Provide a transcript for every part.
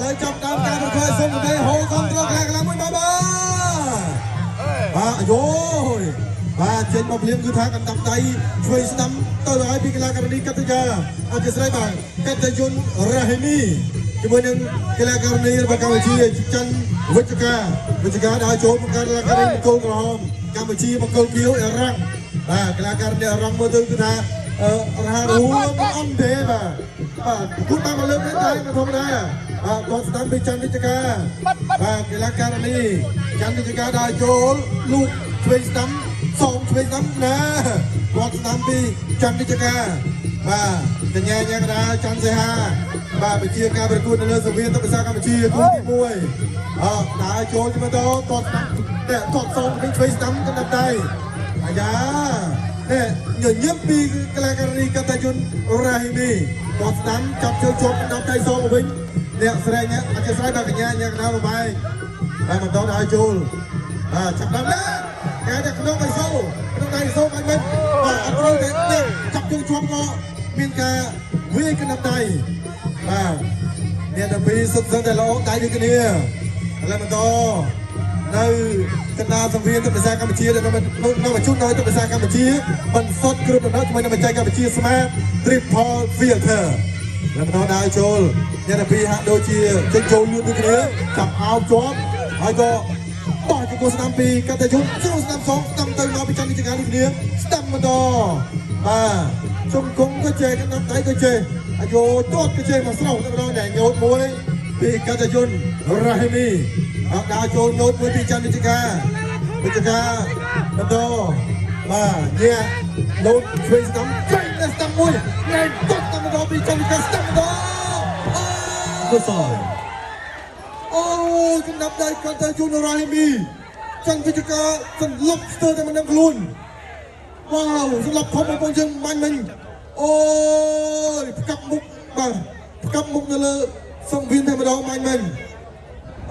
លើចាប់តាមការប្រកួតសុំទៅហូគ្រប់គ្រងខ្លាំងមួយបាទយោបាទចេញមកភ្លាមគឺថាកាន់តាប់ដៃជួយស្ដាំទៅឲ្យពីកីឡាករនីកតិកាអធិស្ឋានបាទកតយុនរ៉ាហ៊ីមីជាមួយនឹងកីឡាករនីរបស់កម្ពុជាច័ន្ទវិជ្ជការដើរចូលមកកីឡាករនីគោលក្រហមកម្ពុជាមកគោលគៀវអរ៉ាំងបាទកីឡាករនីអរ៉ាំងមើលទៅគឺថារហ័សរហួនអត់ទេបាទគូតាមមកលើកនេះតែធម្មតាបាទគាត់ស្ដាំពីច័ន្ទវិជ្ជការបាទកីឡាករនីច័ន្ទវិជ្ជការដើរចូលលូកឆ្វេងស្ដាំសងឆ្វេងស្ដាំណាគាត់ស្ដាំពីច័ន្ទវិជ្ជការបាទកញ្ញាកណ្ដាលច័ន្ទសេហាបាទបញ្ជាការប្រកួតនៅលើសង្វៀនទឹកភាសាកម្ពុជាគូទី1ដើរចូលទៅបន្តគាត់ស្ដាំតែគាត់សងពីឆ្វេងស្ដាំកណ្ដាប់ដៃអាយ៉ានេះញញឹមពីកីឡាករនីកតយុនរ៉ាហ៊ីមីគាត់ស្ដាំចាប់ជើងជាប់កណ្ដាប់ដៃសងមកវិញអ្នកស្រែកអធិស្ឋានដល់កញ្ញាកណ្ដាលមកបាយបាទបន្តដើរចូលបាទចាប់ដើមណាគេតែក្នុងដៃសូបាញ់វិញបាទអត់ត្រូវទេចាប់ជើងជាប់ក៏មានការវាយកណ្ដាប់ដៃបាទអ្នកទាំងពីរសុទ្ធសឹងតែល្អដៃដូចគ្នាឥឡូវបន្តនៅកណ្ដាលសង្វៀនទឹកភាសាកម្ពុជាដែលនៅជូនដល់ទឹកភាសាកម្ពុជាបន្សុទ្ធគ្រប់ដំណើរជាមួយនឹងបច្ចេកកម្ពុជា Smart Triple Filter แล้วបន្តដើរចូលអ្នកទាំងពីរហាក់ដូចជាចេញចូលលឿនដូចគ្នាចាប់អោបជាប់ហើយក៏បោះជាគូស្ដាំពីកតយុនស្ដាំសងស្ដាំទៅមកពីច័ន្ទវិជ្ជការដូចគ្នាស្ដាំបន្តបាទជុំគង់ក៏ចេះកណ្ដាប់ដៃក៏ចេះអាយោទាត់ក៏ចេះមកស្រោតែម្ដងតែញោតមួយពីកតយុនរ៉ាហ៊ីមីដើរចូលញោតមួយពីច័ន្ទវិជ្ជការបន្តបាទញាញោតឆ្វេងស្ដាំស្ដាំមួយណែទាត់តាមដល់ពីច័ន្ទវិជ្ជការស្ដាំបន្តអូសោអូកណ្ដាប់ដៃកតយុនរ៉ាហ៊ីមីច័ន្ទវិជ្ជការសន្លប់ស្ទើរតែមិនដឹងខ្លួនវ៉ាវសន្លប់ខំបងយើងបាញ់មិញអូយផ្កាប់មុខបាទផ្កាប់មុខនៅលើសង្វៀនតែម្ដងបាញ់មិញ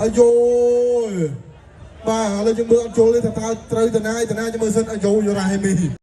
អាយបាទឥឡូវយើងមើលអត់ចូលទេថាត្រូវតាណាឲ្យតាណាចាំមើលសិនអាយរ៉ាហ៊ីមី